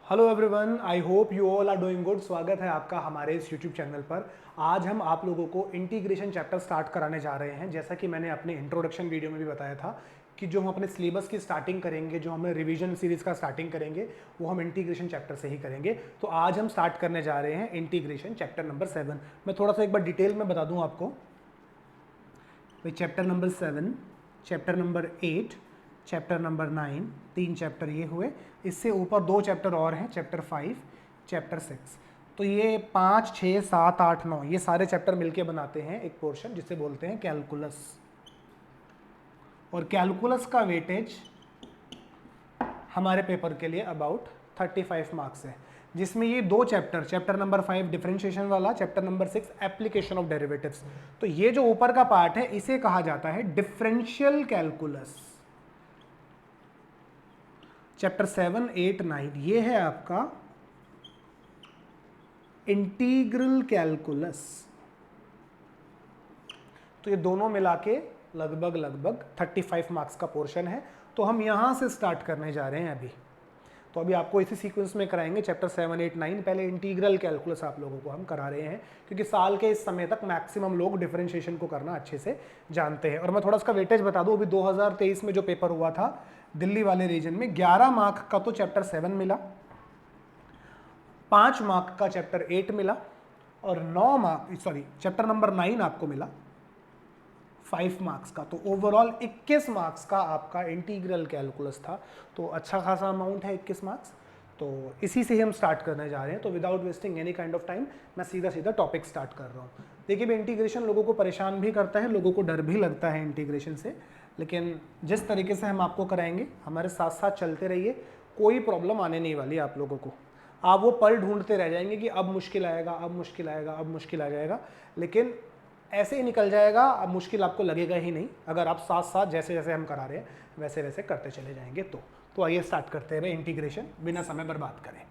Hello everyone, I hope you all are doing good. स्वागत है आपका हमारे इस यूट्यूब चैनल पर। आज हम आप लोगों को इंटीग्रेशन चैप्टर स्टार्ट कराने जा रहे हैं। जैसा कि मैंने अपने इंट्रोडक्शन वीडियो में भी बताया था कि जो हम अपने सिलेबस की स्टार्टिंग करेंगे, जो हम रिवीजन सीरीज का स्टार्टिंग करेंगे, वो हम इंटीग्रेशन चैप्टर से ही करेंगे। तो आज हम स्टार्ट करने जा रहे हैं इंटीग्रेशन चैप्टर नंबर 7। मैं थोड़ा सा एक बार डिटेल में बता दूँ आपको। Chapter number 7, chapter number 8, chapter number 9, 3 chapter ये हुए। इससे ऊपर 2 चैप्टर और हैं, चैप्टर 5, चैप्टर 6। तो ये 5, 6, 7, 8, 9 ये सारे चैप्टर मिलके बनाते हैं एक पोर्शन जिसे बोलते हैं कैलकुलस। और कैलकुलस का वेटेज हमारे पेपर के लिए अबाउट 35 मार्क्स है, जिसमें ये 2 चैप्टर, चैप्टर नंबर 5 डिफरेंशिएशन वाला, chapter number 6 application of derivatives. तो ये जो ऊपर का पार्ट है इसे कहा जाता है डिफरेंशियल कैलकुलस। चैप्टर 7, 8, 9 ये है आपका इंटीग्रल कैलकुलस। तो ये दोनों मिला के लगभग 35 मार्क्स का पोर्शन है। तो हम यहां से स्टार्ट करने जा रहे हैं अभी। तो अभी आपको इसी सीक्वेंस में कराएंगे चैप्टर 7, 8, 9। पहले इंटीग्रल कैलकुलस आप लोगों को हम करा रहे हैं, क्योंकि साल के इस समय तक मैक्सिमम लोग डिफरेंशिएशन को करना अच्छे से जानते हैं। और मैं थोड़ा इसका वेटेज बता दूं, अभी 2023 में जो पेपर हुआ था दिल्ली वाले रीजन में, 11 मार्क का तो चैप्टर 7 मिला, 5 मार्क का चैप्टर 8 मिला, और 9 मार्क चैप्टर नंबर 9 आपको मिला 5 मार्क्स का। तो ओवरऑल 21 मार्क्स का आपका इंटीग्रल कैलकुलस था। तो अच्छा खासा अमाउंट है 21 मार्क्स। तो इसी से ही हम स्टार्ट करने जा रहे हैं। तो without wasting any kind of time मैं सीधा सीधा टॉपिक स्टार्ट कर रहा हूँ। देखिए, इंटीग्रेशन लोगों को परेशान भी करता है, लोगों को डर भी लगता है इंटीग्रेशन से, लेकिन जिस तरीके से हम आपको कराएंगे, हमारे साथ साथ चलते रहिए, कोई प्रॉब्लम आने नहीं वाली आप लोगों को। आप वो पल ढूंढते रह जाएंगे कि अब मुश्किल आएगा, अब मुश्किल आएगा, अब मुश्किल आ जाएगा, लेकिन ऐसे ही निकल जाएगा। अब मुश्किल आपको लगेगा ही नहीं, अगर आप साथ साथ जैसे जैसे हम करा रहे हैं वैसे वैसे करते चले जाएंगे। तो आइए स्टार्ट करते हैं इंटीग्रेशन बिना समय बर्बाद करें।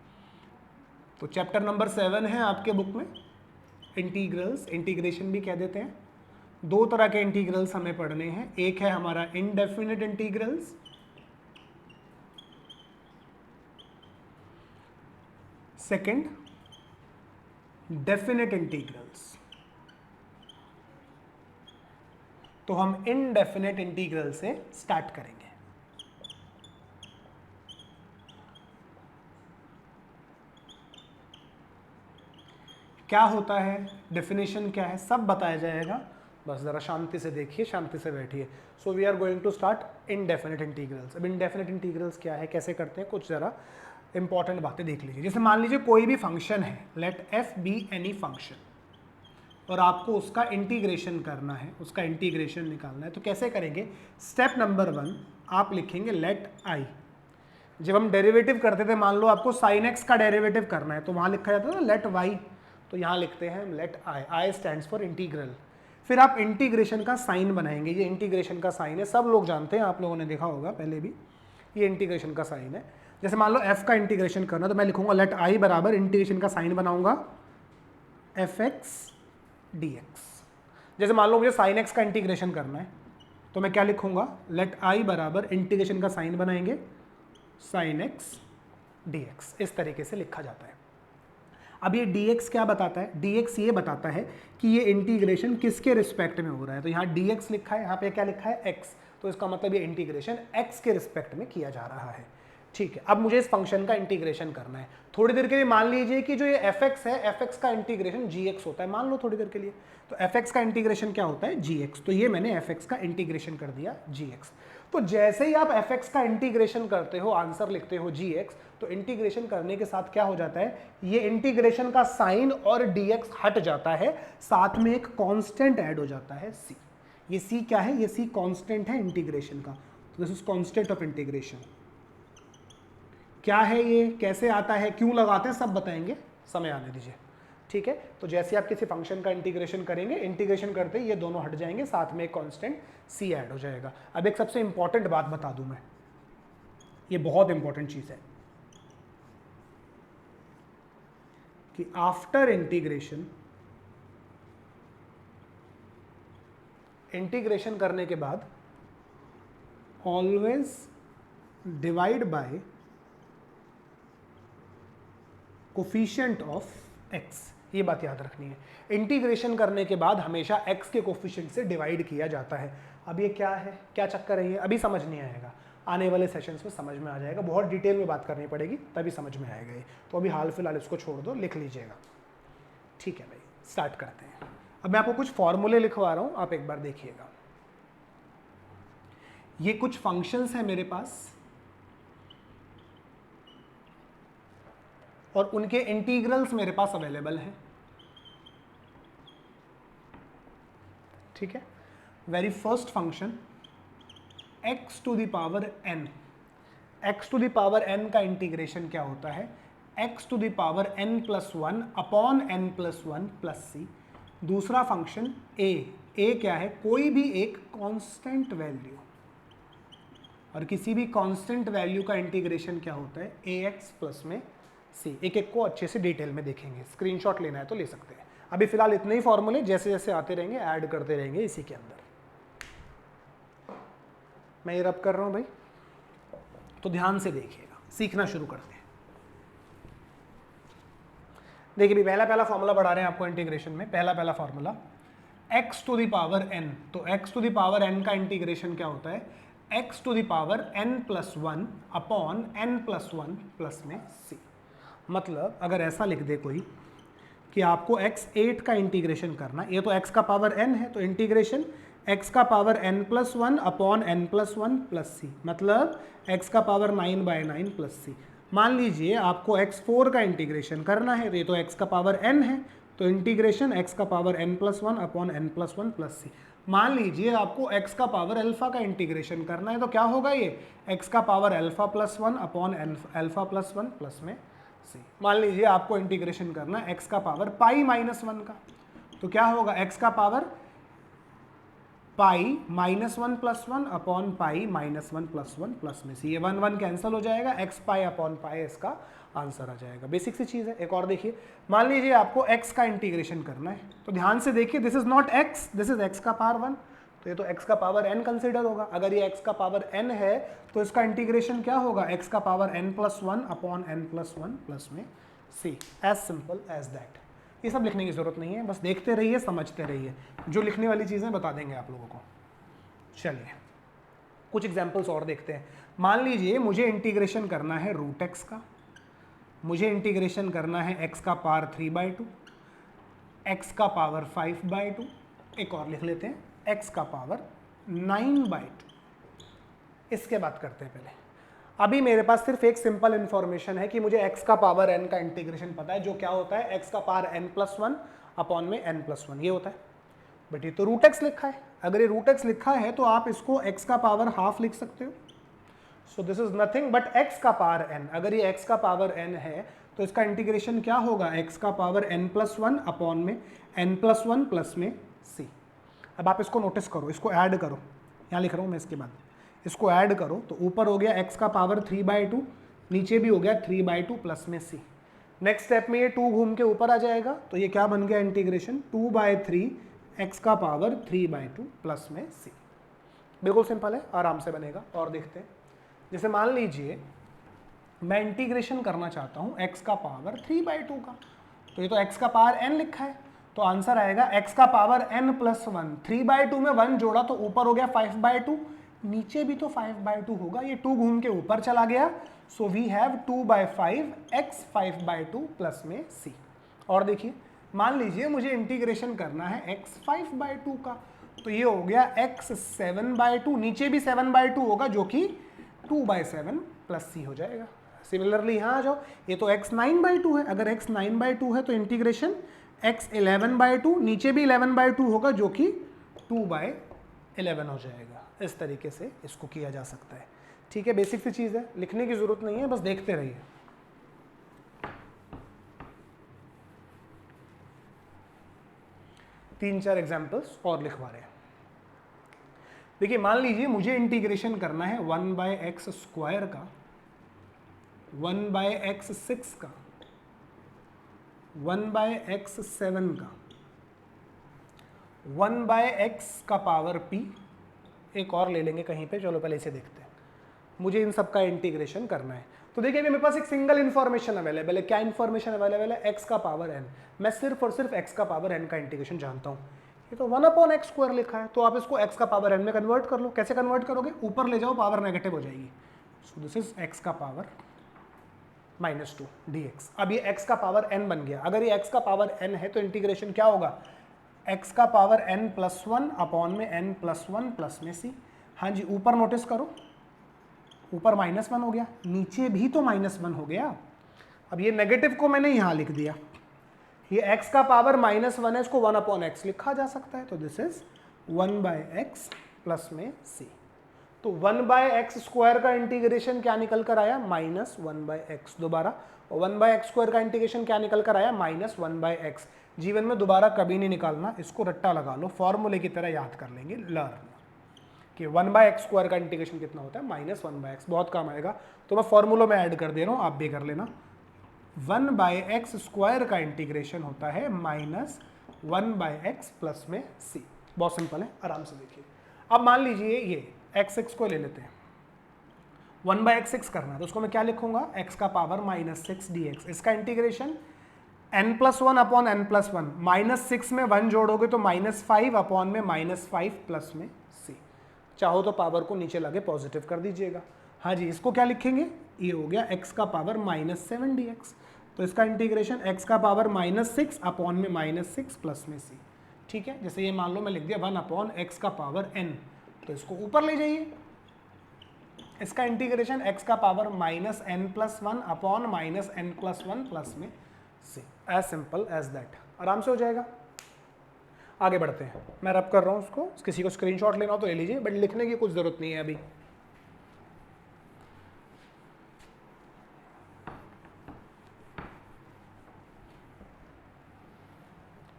तो चैप्टर नंबर 7 है आपके बुक में, इंटीग्रल्स। इंटीग्रेशन भी कह देते हैं। 2 तरह के इंटीग्रल्स हमें पढ़ने हैं। एक है हमारा indefinite integrals, second definite integrals. तो हम इनडेफिनिट इंटीग्रल से स्टार्ट करेंगे। क्या होता है, डेफिनेशन क्या है, सब बताया जाएगा। बस ज़रा शांति से देखिए, शांति से बैठिए। So we are going to start indefinite integrals. अब इनडेफिनिट इंटीग्रल्स क्या है, कैसे करते हैं, कुछ ज़रा इंपॉर्टेंट बातें देख लीजिए। जैसे मान लीजिए कोई भी फंक्शन है, let F be any function, और आपको उसका इंटीग्रेशन करना है, उसका इंटीग्रेशन निकालना है। तो कैसे करेंगे? स्टेप नंबर 1 आप लिखेंगे लेट आई। जब हम डेरिवेटिव करते थे, मान लो आपको साइन एक्स का डेरिवेटिव करना है, तो वहां लिखा जाता है ना लेट वाई। तो यहां लिखते हैं let I. I stands for integral. फिर आप इंटीग्रेशन का साइन बनाएंगे। ये इंटीग्रेशन का साइन है, सब लोग जानते हैं, आप लोगों ने देखा होगा पहले भी। ये इंटीग्रेशन का साइन है। जैसे मान लो एफ का इंटीग्रेशन करना, तो मैं लिखूंगा लेट आई बराबर इंटीग्रेशन का साइन बनाऊंगा एफ एक्स डी एक्स। जैसे मान लो मुझे साइन एक्स का इंटीग्रेशन करना है, तो मैं क्या लिखूंगा? लेट आई बराबर इंटीग्रेशन का साइन बनाएंगे साइन एक्स डी एक्स। इस तरीके से लिखा जाता है। अब ये dx क्या बताता है? dx ये बताता है कि ये इंटीग्रेशन किसके रिस्पेक्ट में हो रहा है। तो यहाँ dx लिखा है, यहाँ पे क्या लिखा है? x। तो इसका मतलब ये इंटीग्रेशन x के रिस्पेक्ट में किया जा रहा है। ठीक है, अब मुझे इस फंक्शन का इंटीग्रेशन करना है। थोड़ी देर के लिए मान लीजिए कि जो ये fx है, fx का इंटीग्रेशन gx होता है, मान लो थोड़ी देर के लिए। तो fx का इंटीग्रेशन क्या होता है? gx। तो ये मैंने fx का इंटीग्रेशन कर दिया gx। तो जैसे ही आप fx का इंटीग्रेशन करते हो, आंसर लिखते हो gx, तो इंटीग्रेशन करने के साथ क्या हो जाता है? ये इंटीग्रेशन का साइन और dx हट जाता है, साथ में एक कांस्टेंट ऐड हो जाता है c। ये c क्या है? ये c कांस्टेंट है इंटीग्रेशन का। तो this is constant of integration. क्या है ये, कैसे आता है, क्यों लगाते हैं, सब बताएंगे, समय आने दीजिए। ठीक है, तो जैसे आप किसी फंक्शन का इंटीग्रेशन करेंगे, इंटीग्रेशन करते ही ये दोनों हट जाएंगे, साथ में एक कांस्टेंट c ऐड हो जाएगा। अब एक सबसे इंपॉर्टेंट बात बता दूं मैं, ये बहुत इंपॉर्टेंट चीज है कि आफ्टर इंटीग्रेशन, इंटीग्रेशन करने के बाद always divide by coefficient of x, ये बात याद रखनी है। इंटीग्रेशन करने के बाद हमेशा एक्स के कोफिशिएंट से डिवाइड किया जाता है। अब ये क्या है, क्या चक्कर है ये, अभी समझ नहीं आएगा, आने वाले सेशंस में समझ में आ जाएगा, बहुत डिटेल में बात करनी पड़ेगी तभी समझ में आएगा ये। तो अभी हाल फिलहाल इसको छोड़ दो, लिख लीजिएगा। ठीक है भाई, स्टार्ट करते हैं। अब मैं आपको कुछ फॉर्मूले लिखवा रहा हूं, आप एक बार देखिएगा। ये कुछ फंक्शंस हैं मेरे पास और उनके इंटीग्रल्स मेरे पास अवेलेबल हैं। ठीक है, very first function x to the power n, x to the power n का इंटीग्रेशन क्या होता है, x to the power n plus 1 upon n plus 1 plus C. दूसरा फंक्शन a क्या है, कोई भी एक कांस्टेंट वैल्यू, और किसी भी कांस्टेंट वैल्यू का इंटीग्रेशन क्या होता है, ax प्लस में c। एक एक को अच्छे से डिटेल में देखेंगे, स्क्रीनशॉट लेना है तो ले सकते हैं। अभी फिलहाल इतने ही फॉर्मूले, जैसे जैसे आते रहेंगे ऐड करते रहेंगे इसी के अंदर। मैं ये रब कर रहा हूं भाई, तो ध्यान से देखिएगा, सीखना शुरू करते हैं। देखिए भी पहला फॉर्मूला बढ़ा रहे हैं आपको इंटीग्रेशन में। पहला formula x to the power n, तो x to the power n का इंटीग्रेशन क्या होता है, x to the power n plus 1 upon n plus 1 plus में c। मतलब अगर ऐसा लिख दे कोई कि आपको x8 का इंटीग्रेशन करना, ये तो x का पावर n है, तो इंटीग्रेशन x का power n plus 1 upon n plus 1 plus C, मतलब x का पावर 9/9 प्लस सी। मान लीजिए आपको x4 का इंटीग्रेशन करना है, तो ये तो x का पावर n है, तो इंटीग्रेशन x का power n plus 1 upon n plus 1 plus C. मान लीजिए आपको x का पावर अल्फा का इंटीग्रेशन करना है, तो क्या होगा ये, x का power alpha plus 1 upon alpha plus 1 plus में सी। मान लीजिए आपको इंटीग्रेशन करना है x का पावर पाई माइनस 1 का, तो क्या होगा, x का power pi minus 1 plus 1 upon pi minus 1 plus 1 plus में सी। ये 1 1 कैंसिल हो जाएगा, x पाई अपॉन पाई इसका आंसर आ जाएगा। बेसिक सी चीज़ है। एक और देखिए, मान लीजिए आपको x का इंटीग्रेशन करना है, तो ध्यान से देखिए, this is not x, this is x का पावर 1, तो ये तो x का पावर n कंसिडर होगा। अगर ये x का पावर n है तो इसका इंटीग्रेशन क्या होगा, x का power n plus 1 upon n plus 1 plus में c। As simple as that. ये सब लिखने की जरूरत नहीं है, बस देखते रहिए, समझते रहिए, जो लिखने वाली चीज़ें बता देंगे आप लोगों को। चलिए कुछ एग्जाम्पल्स और देखते हैं। मान लीजिए मुझे इंटीग्रेशन करना है रूट एक्स का, मुझे इंटीग्रेशन करना है x का पावर 3/2, x का पावर 5/2, एक और लिख लेते हैं x का पावर 9/2। इसके बात करते हैं पहले। अभी मेरे पास सिर्फ एक सिंपल इंफॉर्मेशन है कि मुझे x का पावर n का इंटीग्रेशन पता है, जो क्या होता है, x का पावर n प्लस 1 अपॉन में n प्लस 1 ये होता है। बट ये तो रूट एक्स लिखा है, अगर ये रूट एक्स लिखा है तो आप इसको x का पावर हाफ लिख सकते हो। So this is nothing but x का पावर n। अगर ये x का पावर n है तो इसका इंटीग्रेशन क्या होगा, x का पावर n प्लस 1 अपॉन में n प्लस 1 प्लस में c। अब आप इसको नोटिस करो, इसको ऐड करो, यहाँ लिख रहा हूँ मैं, इसके बाद इसको ऐड करो तो ऊपर हो गया x का पावर 3/2, नीचे भी हो गया 3/2 प्लस में c। नेक्स्ट स्टेप में ये 2 घूम के ऊपर आ जाएगा, तो ये क्या बन गया इंटीग्रेशन 2/3 x का पावर 3/2 प्लस में c। बिल्कुल सिंपल है, आराम से बनेगा। और देखते हैं, जैसे मान लीजिए मैं इंटीग्रेशन करना चाहता हूँ x का पावर 3/2 का, तो ये तो x का पावर n लिखा है, तो आंसर आएगा x का पावर n प्लस 1। 3/2 में 1 जोड़ा तो ऊपर हो गया 5/2, नीचे भी तो 5/2 होगा, ये 2 घूम के ऊपर चला गया, so we have 2/5 x 5/2 plus में c। और देखिए मान लीजिए मुझे इंटीग्रेशन करना है x 5/2 का, तो ये हो गया x 7/2, नीचे भी 7/2 होगा जो कि 2/7 प्लस c हो जाएगा। सिमिलरली यहाँ आ जाओ, ये तो x 9/2 है, अगर x 9/2 है तो इंटीग्रेशन x 11/2, नीचे भी 11/2 होगा जो कि 2/11 हो जाएगा। इस तरीके से इसको किया जा सकता है। ठीक है, बेसिक सी चीज़ है, लिखने की जरूरत नहीं है, बस देखते रहिए। तीन चार एग्जाम्पल्स और लिखवा रहे हैं। देखिए मान लीजिए मुझे इंटीग्रेशन करना है 1/x² का, 1/x6 का, 1/x7 का, 1/x का पावर p, एक और ले लेंगे कहीं पे, चलो पहले इसे देखते हैं। मुझे इन सब का इंटीग्रेशन करना है। तो देखिए अभी मेरे पास एक सिंगल इन्फॉर्मेशन अवेलेबल है। क्या इन्फॉर्मेशन अवेलेबल है? x का पावर n। मैं सिर्फ और सिर्फ x का पावर n का इंटीग्रेशन जानता हूँ। ये तो 1/x² लिखा है, तो आप इसको x का पावर n में कन्वर्ट कर लो। कैसे कन्वर्ट करोगे? ऊपर ले जाओ, पावर नेगेटिव हो जाएगी। सो दिस इज x का पावर -2 dx। अब ये x का पावर n बन गया। अगर ये x का पावर n है तो इंटीग्रेशन क्या होगा? x का पावर n+1 अपॉन में n+1 प्लस में c। हाँ जी, ऊपर नोटिस करो, ऊपर -1 हो गया, नीचे भी तो -1 हो गया। अब ये नेगेटिव को मैंने यहां लिख दिया। ये x का पावर -1 है, इसको 1/x लिखा जा सकता है। तो दिस इज 1/x प्लस में c। तो 1/x² का इंटीग्रेशन क्या निकल कर आया? -1/x। दोबारा 1/x² का इंटीग्रेशन क्या निकल कर आया? -1/x। जीवन में दोबारा कभी नहीं निकालना, इसको रट्टा लगा लो, फॉर्मूले की तरह याद कर लेंगे लर्न कि 1/x² का इंटीग्रेशन कितना होता है? -1/x। बहुत काम आएगा, तो मैं फॉर्मूलों में ऐड कर दे रहा हूँ, आप भी कर लेना। 1/x² का इंटीग्रेशन होता है -1/x प्लस में c। बहुत सिंपल है, आराम से देखिए। अब मान लीजिए ये x को ले लेते हैं, 1/x करना है, तो उसको मैं क्या लिखूंगा? x का पावर -6 dx। इसका इंटीग्रेशन n+1 अपॉन n+1, -6 में 1 जोड़ोगे तो -5 अपॉन में -5 प्लस में c। चाहो तो पावर को नीचे लाके पॉजिटिव कर दीजिएगा। हाँ जी, इसको क्या लिखेंगे? ये हो गया x का पावर -7 dx। तो इसका इंटीग्रेशन x का पावर -6 अपॉन में -6 प्लस में c। ठीक है, जैसे ये मान लो मैं लिख दिया 1/x का पावर n, तो इसको ऊपर ले जाइए। इसका इंटीग्रेशन x का power -n+1 upon -n+1 plus में c। As simple as that, आराम से हो जाएगा। आगे बढ़ते हैं, मैं रब कर रहा हूँ उसको, किसी को स्क्रीनशॉट लेना हो तो ले लीजिए, बट लिखने की कुछ जरूरत नहीं है अभी।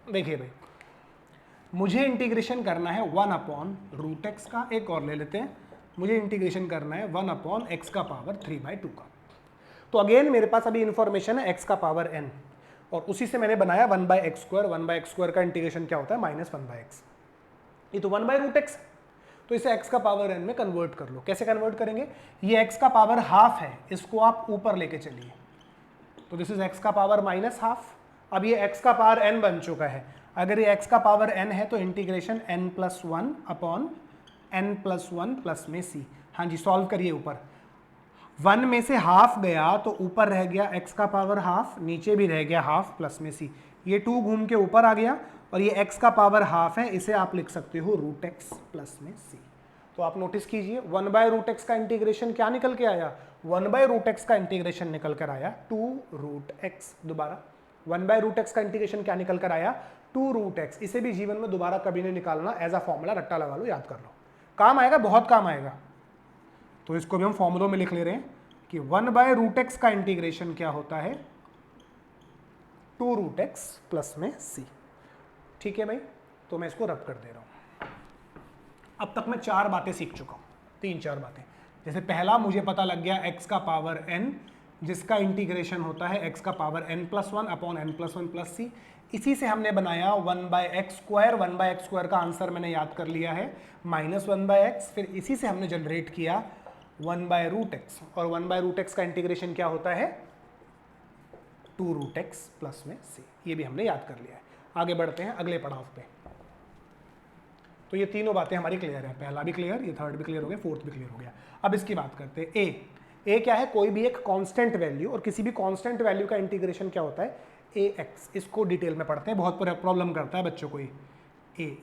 देखिए भाई, मुझे इंटीग्रेशन करना है 1/√x का। एक और ले लेते हैं, मुझे इंटीग्रेशन करना है 1/x का पावर 3/2 का। तो अगेन मेरे पास अभी इंफॉर्मेशन है x का पावर n, और उसी से मैंने बनाया 1/x²। 1/x² का इंटीग्रेशन क्या होता है? -1/x। ये तो 1/√x, तो इसे x का पावर n में कन्वर्ट कर लो। कैसे कन्वर्ट करेंगे? ये x का पावर हाफ है, इसको आप ऊपर लेके चलिए, तो दिस इज x का पावर -12। अब ये x का पावर n बन चुका है। अगर ये x का पावर n है तो integration n+1 upon n+1 plus में c। हाँ जी, सॉल्व करिए। ऊपर 1 में से हाफ गया तो ऊपर रह गया x का पावर हाफ, नीचे भी रह गया हाफ प्लस में c। ये 2 घूम के ऊपर आ गया, और ये x का पावर हाफ है, इसे आप लिख सकते हो √x प्लस में c। तो आप नोटिस कीजिए 1/√x का इंटीग्रेशन क्या निकल के आया? 1/√x का इंटीग्रेशन निकल कर आया 2√x। दोबारा 1/√x का इंटीग्रेशन क्या निकल कर आया? 2√x। इसे भी जीवन में दोबारा कभी नहीं निकालना, एज अ फॉर्मूला रट्टा लगा लो, याद कर लो, काम आएगा, बहुत काम आएगा। तो इसको भी हम फॉर्मूलों में लिख ले रहे हैं कि 1/√x का इंटीग्रेशन क्या होता है? 2√x प्लस में c। ठीक है भाई, तो मैं इसको रब कर दे रहा हूं। अब तक मैं 4 बातें सीख चुका हूं, 3-4 बातें। जैसे पहला, मुझे पता लग गया x का पावर n, जिसका इंटीग्रेशन होता है x का power n+1 upon n+1 plus c। इसी से हमने बनाया 1/x²। 1/x² का आंसर मैंने याद कर लिया है -1/x। फिर इसी से हमने जनरेट किया 1/√x, और 1/√x का इंटीग्रेशन क्या होता है? 2√x प्लस में c। ये भी हमने याद कर लिया है। आगे बढ़ते हैं अगले पड़ाव पे। तो ये तीनों बातें हमारी क्लियर है, पहला भी क्लियर, ये थर्ड भी क्लियर हो गया, फोर्थ भी क्लियर हो गया। अब इसकी बात करते हैं ए क्या है? कोई भी एक कांस्टेंट वैल्यू, और किसी भी कांस्टेंट वैल्यू का इंटीग्रेशन क्या होता है? ax। इसको डिटेल में पढ़ते हैं, बहुत प्रॉब्लम करता है बच्चों को ये।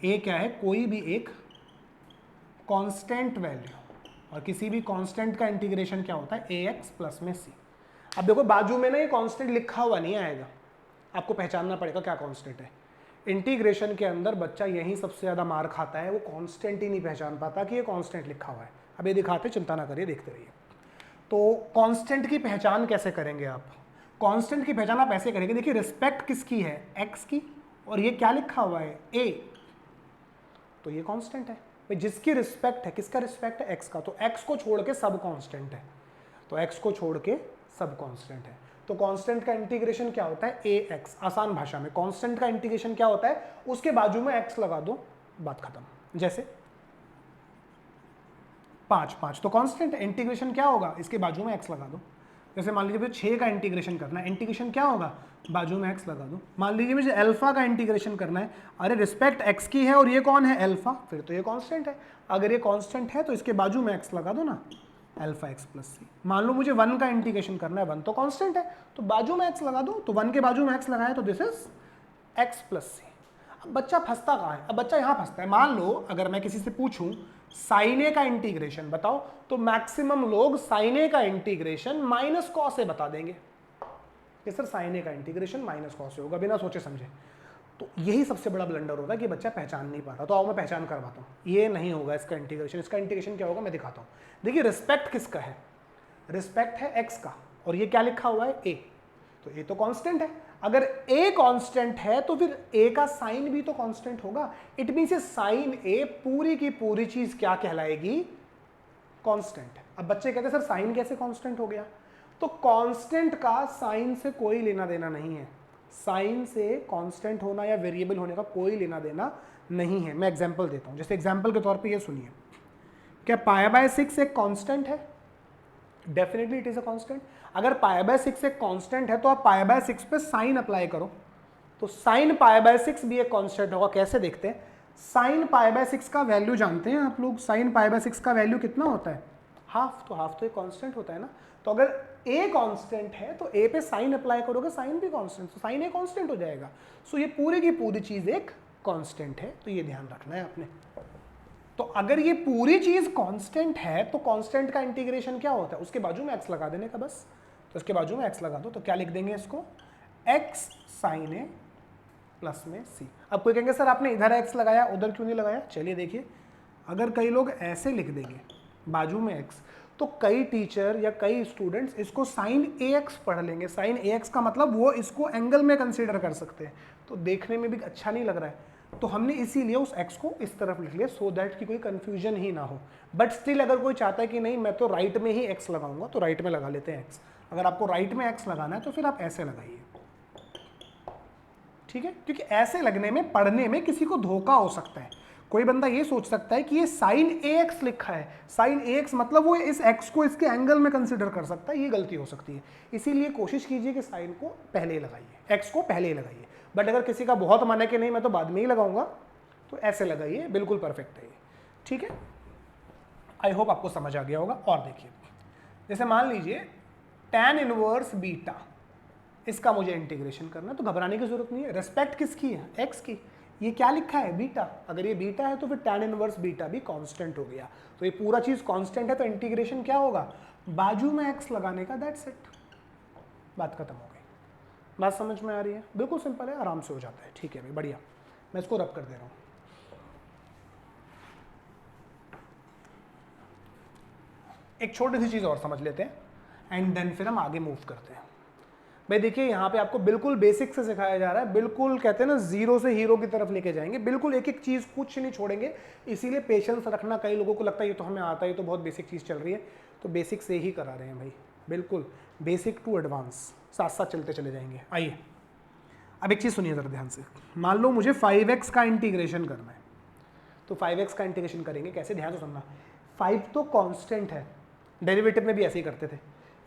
ए क्या है? कोई भी एक कांस्टेंट वैल्यू, और किसी भी कांस्टेंट का इंटीग्रेशन क्या होता है? ax प्लस में c। अब देखो बाजू में ना ये कांस्टेंट लिखा हुआ नहीं आएगा, आपको पहचानना पड़ेगा क्या कांस्टेंट है। इंटीग्रेशन के अंदर बच्चा यही सबसे ज़्यादा मार खाता है, वो कांस्टेंट ही नहीं पहचान पाता कि ये कांस्टेंट लिखा हुआ है। अब ये दिखाते, चिंता ना करिए, देखते रहिए। तो कांस्टेंट की पहचान कैसे करेंगे आप? कांस्टेंट की पहचान आप ऐसे करेंगे, देखिए रिस्पेक्ट किसकी है? x की, और ये क्या लिखा हुआ है? a। तो ये कांस्टेंट है भाई, जिसकी रिस्पेक्ट है, किसका रिस्पेक्ट है? x का। तो x को छोड़ के सब कांस्टेंट है, तो x को छोड़ के सब कांस्टेंट है। तो कांस्टेंट का इंटीग्रेशन क्या होता है? ax। आसान भाषा में कांस्टेंट का इंटीग्रेशन क्या होता है? उसके बाजू में x लगा दो, बात खत्म। जैसे 5 5 तो कांस्टेंट है। इंटीग्रेशन क्या होगा, इसके बाजू में x लगा दो। जैसे मान लीजिए मुझे 6 का इंटीग्रेशन करना है, इंटीग्रेशन क्या होगा, बाजू में x लगा दो। मान लीजिए मुझे अल्फा का इंटीग्रेशन करना है, अरे रिस्पेक्ट x की है और ये कौन है, अल्फा, फिर तो ये कांस्टेंट है। अगर ये कांस्टेंट है तो इसके बाजू में x लगा दो ना, अल्फा x प्लस सी। मान लो मुझे 1 का इंटीग्रेशन करना है, 1 तो कांस्टेंट है तो बाजू में x लगा दो, तो 1 के बाजू में x लगाया तो दिस इज x प्लस सी। अब बच्चा फंसता कहाँ है, अब बच्चा यहाँ फंसता है। मान लो अगर मैं किसी से पूछूं साइन ए का इंटीग्रेशन बताओ, तो मैक्सिमम लोग साइन ए का इंटीग्रेशन माइनस कॉस से बता देंगे कि सर साइन ए का इंटीग्रेशन माइनस कॉस से होगा, बिना सोचे समझे। तो यही सबसे बड़ा ब्लंडर होता है कि बच्चा पहचान नहीं पा रहा। तो आओ मैं पहचान करवाता हूँ, ये नहीं होगा इसका इंटीग्रेशन। इसका इंटीग्रेशन क्या होगा मैं दिखाता हूँ। देखिए रिस्पेक्ट किसका है, रिस्पेक्ट है एक्स का, और ये क्या लिखा हुआ है ए, तो ए तो कांस्टेंट है। अगर ए कांस्टेंट है तो फिर ए का साइन भी तो कांस्टेंट होगा। इट मींस साइन ए पूरी की पूरी चीज क्या कहलाएगी, कांस्टेंट। अब बच्चे कहते हैं सर साइन कैसे कांस्टेंट हो गया, तो कांस्टेंट का साइन से कोई लेना देना नहीं है। साइन से कांस्टेंट होना या वेरिएबल होने का कोई लेना देना नहीं है। मैं एग्जांपल देता हूं, जैसे एग्जांपल के तौर पे ये सुनिए, क्या π/6 एक कांस्टेंट है, definitely it is a constant. अगर π/6 एक कांस्टेंट है तो आप π/6 पे साइन अप्लाई करो, तो साइन π/6 भी एक कांस्टेंट होगा। कैसे देखते हैं, साइन π/6 का वैल्यू जानते हैं आप लोग, साइन π/6 का वैल्यू कितना होता है, हाफ, तो हाफ तो एक कांस्टेंट होता है ना। तो अगर ए कांस्टेंट है तो ए पे साइन अप्लाई करोगे, साइन भी कांस्टेंट, तो साइन ए कांस्टेंट हो जाएगा। सो ये पूरी की पूरी चीज एक कांस्टेंट है, तो ये ध्यान रखना है आपने। तो अगर ये पूरी चीज कांस्टेंट है तो कांस्टेंट का इंटीग्रेशन क्या होता है, उसके बाजू में x लगा देने का बस। तो इसके बाजू में x लगा दो, तो क्या लिख देंगे इसको, x sin a प्लस में c। अब कोई कहेंगे सर आपने इधर x लगाया उधर क्यों नहीं लगाया, चलिए देखिए, अगर कई लोग ऐसे लिख देंगे बाजू में x, तो कई टीचर या कई स्टूडेंट्स इसको साइन ax पढ़ लेंगे। साइन ax का मतलब वो इसको एंगल में कंसीडर कर सकते हैं, तो देखने में भी अच्छा नहीं लग रहा है। तो हमने इसीलिए उस x को इस तरफ लिख लिया, सो दैट कि कोई कंफ्यूजन ही ना हो। बट स्टिल अगर कोई चाहता है कि नहीं मैं तो राइट में ही x लगाऊंगा, तो राइट में लगा लेते हैं x। अगर आपको राइट में x लगाना है तो फिर आप ऐसे लगाइए, ठीक है, क्योंकि ऐसे लगने में पढ़ने में किसी को धोखा हो सकता है। कोई बंदा ये सोच सकता है कि ये साइन ax लिखा है, साइन ax मतलब वो इस x को इसके एंगल में कंसीडर कर सकता है, ये गलती हो सकती है। इसीलिए कोशिश कीजिए कि साइन को पहले ही लगाइए, x को पहले ही लगाइए। बट अगर किसी का बहुत मन है कि नहीं मैं तो बाद में ही लगाऊंगा, तो ऐसे लगाइए, बिल्कुल परफेक्ट है ये, ठीक है। आई होप आपको समझ आ गया होगा। और देखिए जैसे मान लीजिए tan इनवर्स बीटा, इसका मुझे इंटीग्रेशन करना है, तो घबराने की जरूरत नहीं है। रिस्पेक्ट किसकी है, x की, ये क्या लिखा है बीटा। अगर ये बीटा है तो फिर tan इनवर्स बीटा भी कांस्टेंट हो गया। तो ये पूरा चीज कांस्टेंट है, तो इंटीग्रेशन क्या होगा, बाजू में x लगाने का, दैट्स इट, बात खत्म हो गई। बात समझ में आ रही है, बिल्कुल सिंपल है, आराम से हो जाता है, ठीक है भाई, बढ़िया। मैं इसको रब कर दे रहा हूं। एक छोटी सी चीज और समझ लेते हैं एंड देन फिर हम आगे मूव करते हैं। भाई देखिए यहाँ पे आपको बिल्कुल बेसिक से सिखाया जा रहा है, बिल्कुल कहते हैं ना जीरो से हीरो की तरफ लेके जाएंगे, बिल्कुल एक एक चीज कुछ नहीं छोड़ेंगे। इसीलिए पेशेंस रखना, कई लोगों को लगता है ये तो हमें आता है, ये तो बहुत बेसिक चीज चल रही है, तो बेसिक से ही करा रहे हैं भाई, बिल्कुल बेसिक टू एडवांस, साथ साथ चलते चले जाएंगे। आइए अब एक चीज सुनिए जरा ध्यान से, मान लो मुझे 5x का इंटीग्रेशन करना है, तो 5x का इंटीग्रेशन करेंगे कैसे, ध्यान से सुनना। 5 तो कांस्टेंट है, डेरिवेटिव में भी ऐसे ही करते थे।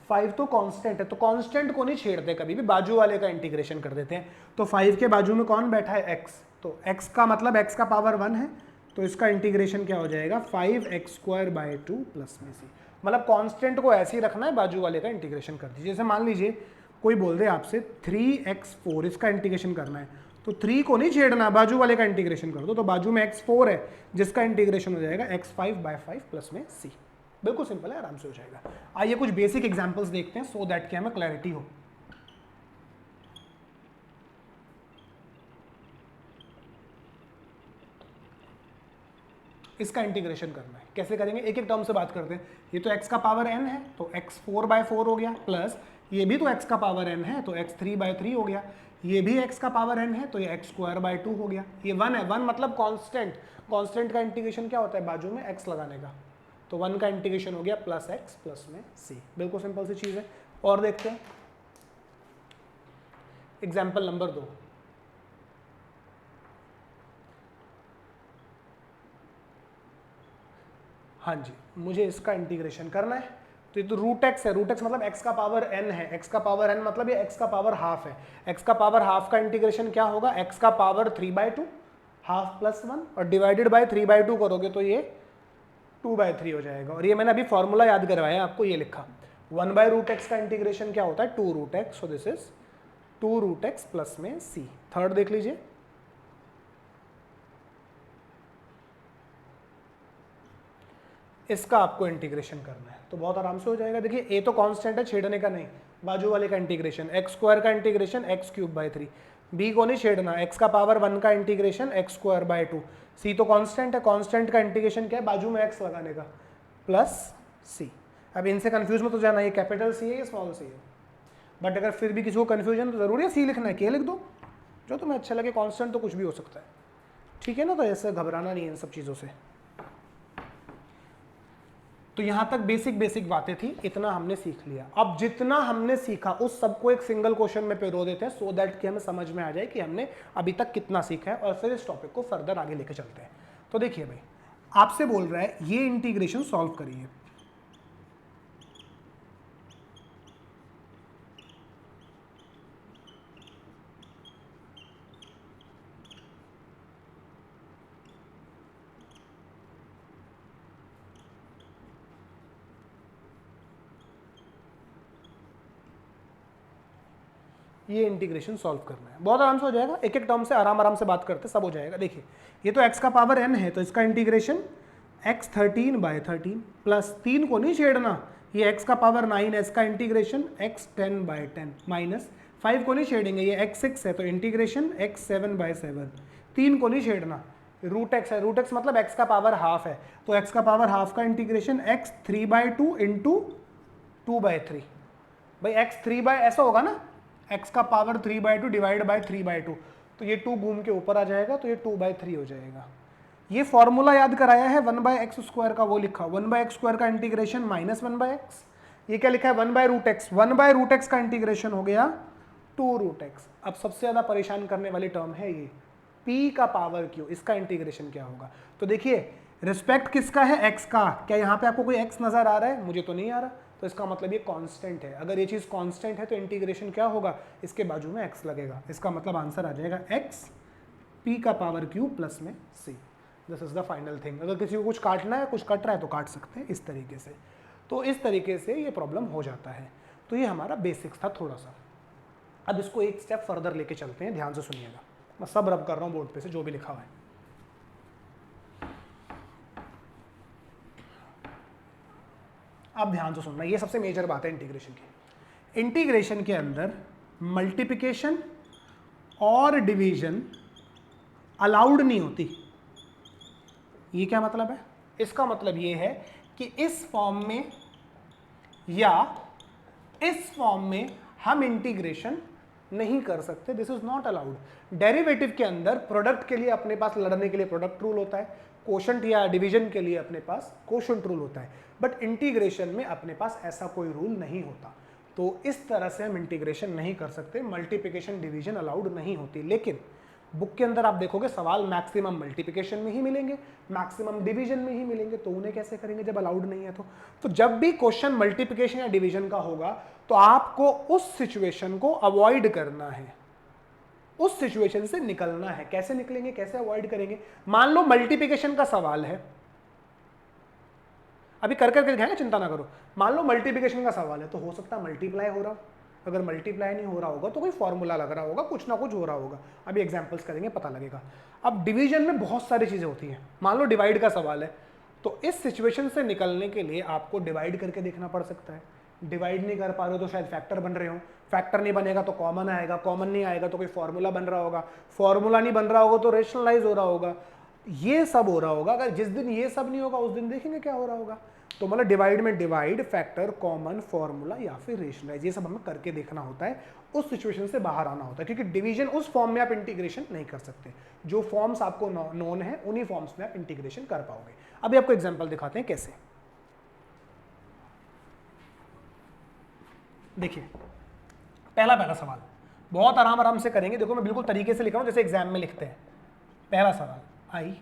5 तो कांस्टेंट है, तो कांस्टेंट को नहीं छेड़ते कभी भी, बाजू वाले का इंटीग्रेशन कर देते हैं। तो 5 के बाजू में कौन बैठा है, x, तो x का मतलब x का पावर 1 है, तो इसका इंटीग्रेशन क्या हो जाएगा, 5x² प्लस में c। मतलब कांस्टेंट को ऐसे ही रखना है, बाजू वाले का इंटीग्रेशन कर दीजिए। जैसे मान लीजिए कोई बोल दे आपसे 3x4, इसका इंटीग्रेशन करना है, तो 3 को नहीं छेड़ना, बाजू वाले का इंटीग्रेशन कर दो, तो बाजू में x4 है जिसका इंटीग्रेशन हो जाएगा x5/5 प्लस में c। बिल्कुल सिंपल है, आराम से हो जाएगा। आइए कुछ बेसिक एग्जांपल्स देखते हैं सो दैट कि हमें क्लैरिटी हो। इसका इंटीग्रेशन करना है, कैसे करेंगे, एक एक टर्म से बात करते हैं। ये तो x का पावर n है, तो x4/4 हो गया, प्लस ये भी तो x का पावर n है, तो x3/3 हो गया, ये भी x का पावर n है, तो ये x²/2 हो गया। ये 1 है, 1 मतलब कांस्टेंट, कांस्टेंट का इंटीग्रेशन क्या होता है, बाजू में x लगाने का, तो 1 का इंटीग्रेशन हो गया प्लस x प्लस में c। बिल्कुल सिंपल सी चीज है। और देखते हैं एग्जाम्पल नंबर 2। हाँ जी, मुझे इसका इंटीग्रेशन करना है, तो ये तो रूट एक्स है, रूट एक्स मतलब एक्स का पावर एन है, एक्स का पावर एन मतलब ये एक्स का पावर हाफ है, एक्स का पावर हाफ का इंटीग्रेशन क्या होगा, एक्स का पावर 3/2 हाफ प्लस 1 और डिवाइडेड बाय 3/2 करोगे तो ये 2/3 हो जाएगा। और ये मैंने अभी फॉर्मूला याद करवाया आपको, ये लिखा 1/√x का इंटीग्रेशन क्या होता है 2√x, so this is 2√x plus में c। थर्ड देख लीजिए, इसका आपको इंटीग्रेशन करना है तो बहुत आराम से हो जाएगा। देखिए ए तो कांस्टेंट है, छेड़ने का नहीं, बाजू वाले का इंटीग्रेशन x² का इंटीग्रेशन x³/3, बी को नहीं छेड़ना, x का पावर 1 का इंटीग्रेशन x²/2, सी तो कांस्टेंट है, कांस्टेंट का इंटीग्रेशन क्या है, बाजू में x लगाने का प्लस सी। अब इनसे कंफ्यूज मत हो जाना, ये कैपिटल सी है या स्मॉल सी है, बट अगर फिर भी किसी को कंफ्यूजन तो जरूरी है सी लिखना है, के लिख दो जो तुम्हें अच्छा लगे, कांस्टेंट तो कुछ भी हो सकता है, ठीक है ना। तो ऐसे घबराना नहीं है इन सब चीज़ों से। तो यहाँ तक बेसिक बातें थी, इतना हमने सीख लिया। अब जितना हमने सीखा उस सबको एक सिंगल क्वेश्चन में पिरो देते हैं, सो दैट कि हमें समझ में आ जाए कि हमने अभी तक कितना सीखा है, और फिर इस टॉपिक को फर्दर आगे लेके चलते हैं। तो देखिए भाई, आपसे बोल रहा है ये इंटीग्रेशन सॉल्व करिए, ये इंटीग्रेशन सॉल्व करना है, बहुत आराम से हो जाएगा, एक एक टर्म से आराम से बात करते सब हो जाएगा। देखिए ये तो x का पावर n है, तो इसका इंटीग्रेशन x13/13 प्लस 3 को नहीं छेड़ना, ये x का पावर 9 है, इसका इंटीग्रेशन x10/10 माइनस 5 को नहीं छेड़ेंगे, ये x6 है तो इंटीग्रेशन x7/7, 3 को नहीं छेड़ना, रूट एक्स है, रूट एक्स मतलब x का पावर हाफ है, तो x का पावर हाफ का इंटीग्रेशन x3/2 इंटू 2/3, भाई x3 ऐसा होगा ना, x का पावर 3/2 डिवाइड बाय 3/2, तो ये 2 घूम के ऊपर आ जाएगा, तो ये 2/3 हो जाएगा। ये फॉर्मूला याद कराया है 1/x² का, वो लिखा 1/x² का इंटीग्रेशन -1/x, ये क्या लिखा है 1/√x, 1/√x का इंटीग्रेशन हो गया 2√x। अब सबसे ज्यादा परेशान करने वाली टर्म है ये p का पावर q, इसका इंटीग्रेशन क्या होगा। तो देखिए रिस्पेक्ट किसका है, x का, क्या यहाँ पे आपको कोई x नजर आ रहा है, मुझे तो नहीं आ रहा, तो इसका मतलब ये कांस्टेंट है। अगर ये चीज कांस्टेंट है तो इंटीग्रेशन क्या होगा, इसके बाजू में x लगेगा, इसका मतलब आंसर आ जाएगा x p का पावर q प्लस में c। This is the final thing. अगर किसी को कुछ काटना है, कुछ कट रहा है तो काट सकते हैं इस तरीके से, तो इस तरीके से ये प्रॉब्लम हो जाता है। तो ये हमारा बेसिक्स था थोड़ा सा। अब इसको एक स्टेप फर्दर लेके चलते हैं, ध्यान से सुनिएगा, मैं सब रब कर रहा हूँ बोर्ड पे से जो भी लिखा हुआ है। अब ध्यान से सुनना, ये सबसे मेजर बात है इंटीग्रेशन की। इंटीग्रेशन के अंदर मल्टीप्लिकेशन और डिवीजन अलाउड नहीं होती। ये क्या मतलब है, इसका मतलब ये है कि इस फॉर्म में या इस फॉर्म में हम इंटीग्रेशन नहीं कर सकते, this is not allowed. Derivative के अंदर प्रोडक्ट के लिए अपने पास लड़ने के लिए प्रोडक्ट रूल होता है, कोशंट या डिवीजन के लिए अपने पास कोशंट रूल होता है, बट इंटीग्रेशन में अपने पास ऐसा कोई रूल नहीं होता। तो इस तरह से हम इंटीग्रेशन नहीं कर सकते, मल्टीप्लिकेशन डिवीजन अलाउड नहीं होती। लेकिन बुक के अंदर आप देखोगे सवाल मैक्सिमम मल्टीप्लिकेशन में ही मिलेंगे, मैक्सिमम डिवीजन में ही मिलेंगे, तो उन्हें कैसे करेंगे जब अलाउड नहीं है। तो जब भी क्वेश्चन मल्टीप्लिकेशन या डिवीजन का होगा तो आपको उस सिचुएशन को अवॉइड करना है, उस सिचुएशन से निकलना है। कैसे निकलेंगे, कैसे अवॉइड करेंगे। मान लो मल्टीप्लिकेशन का सवाल है, अभी कर करके दिखाएंगे, चिंता ना करो। मान लो मल्टीप्लिकेशन का सवाल है तो हो सकता है मल्टीप्लाई हो रहा, अगर मल्टीप्लाई नहीं हो रहा होगा तो कोई फॉर्मूला लग रहा होगा, कुछ ना कुछ हो रहा होगा। अभी एग्जांपल्स करेंगे पता लगेगा। अब डिवीजन में बहुत सारी चीजें होती हैं, मान लो डिवाइड का सवाल है, तो इस सिचुएशन से निकलने के लिए आपको डिवाइड करके देखना पड़ सकता है। डिवाइड नहीं कर पा रहे हो तो शायद फैक्टर बन रहे हो, फैक्टर नहीं बनेगा तो कॉमन आएगा, कॉमन नहीं आएगा तो कोई फॉर्मूला बन रहा होगा, फॉर्मूला नहीं बन रहा होगा तो रेशनलाइज हो रहा होगा, ये सब हो रहा होगा। अगर जिस दिन ये सब नहीं होगा उस दिन देखेंगे क्या हो रहा होगा। तो मतलब डिवाइड में डिवाइड, फैक्टर, कॉमन, फॉर्मूला या फिर रेशनलाइज, ये सब हमें करके देखना होता है, उस सिचुएशन से बाहर आना होता है। क्योंकि डिवीजन उस फॉर्म में आप इंटीग्रेशन नहीं कर सकते, जो फॉर्म्स आपको नोन है उन्हीं फॉर्म्स में आप इंटीग्रेशन कर पाओगे। अभी आपको एग्जांपल दिखाते हैं कैसे। देखिए पहला सवाल बहुत आराम से करेंगे, देखो मैं बिल्कुल तरीके से लिख रहा हूं जैसे एग्जाम में लिखते हैं। पहला सवाल, आई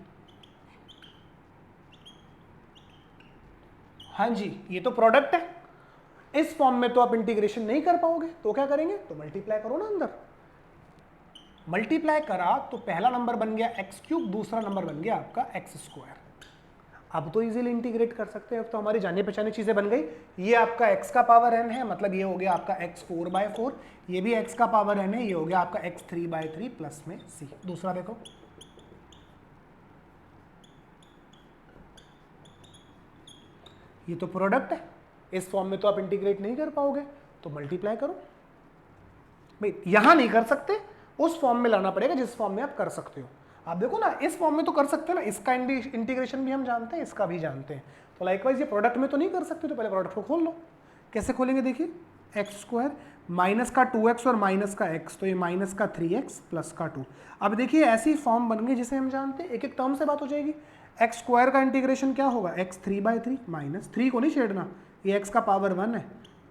हाँ जी, ये तो प्रोडक्ट है, इस फॉर्म में तो आप इंटीग्रेशन नहीं कर पाओगे, तो क्या करेंगे, तो मल्टीप्लाई करो ना अंदर। मल्टीप्लाई करा तो पहला नंबर बन गया एक्स क्यूब, दूसरा नंबर बन गया आपका एक्स स्क्वायर। अब तो इजीली इंटीग्रेट कर सकते हैं, अब तो हमारी जानी पहचानी चीजें बन गई। ये आपका x का पावर n है, मतलब ये हो गया आपका x 4/4, ये भी x का पावर n है, ये हो गया आपका x 3/3 प्लस में c। दूसरा देखो, ये तो प्रोडक्ट है, इस फॉर्म में तो आप इंटीग्रेट नहीं कर पाओगे, तो मल्टीप्लाई करो। भाई यहां नहीं कर सकते, उस फॉर्म में लाना पड़ेगा जिस फॉर्म में आप कर सकते हो। आप देखो ना, इस फॉर्म में तो कर सकते हैं ना, इसका इंटीग्रेशन भी हम जानते हैं, इसका भी जानते हैं, तो लाइकवाइज ये प्रोडक्ट में तो नहीं कर सकते, तो पहले प्रोडक्ट को खोल लो। कैसे खोलेंगे, देखिए एक्स स्क्वायर माइनस का 2x और माइनस का x, तो ये माइनस का 3x प्लस का 2। अब देखिए ऐसी फॉर्म बन गई जिसे हम जानते हैं, एक एक टर्म से बात हो जाएगी। एक्स स्क्वायर का इंटीग्रेशन क्या होगा, x 3/3 माइनस 3 को नहीं छेड़ना, ये x का पावर 1 है,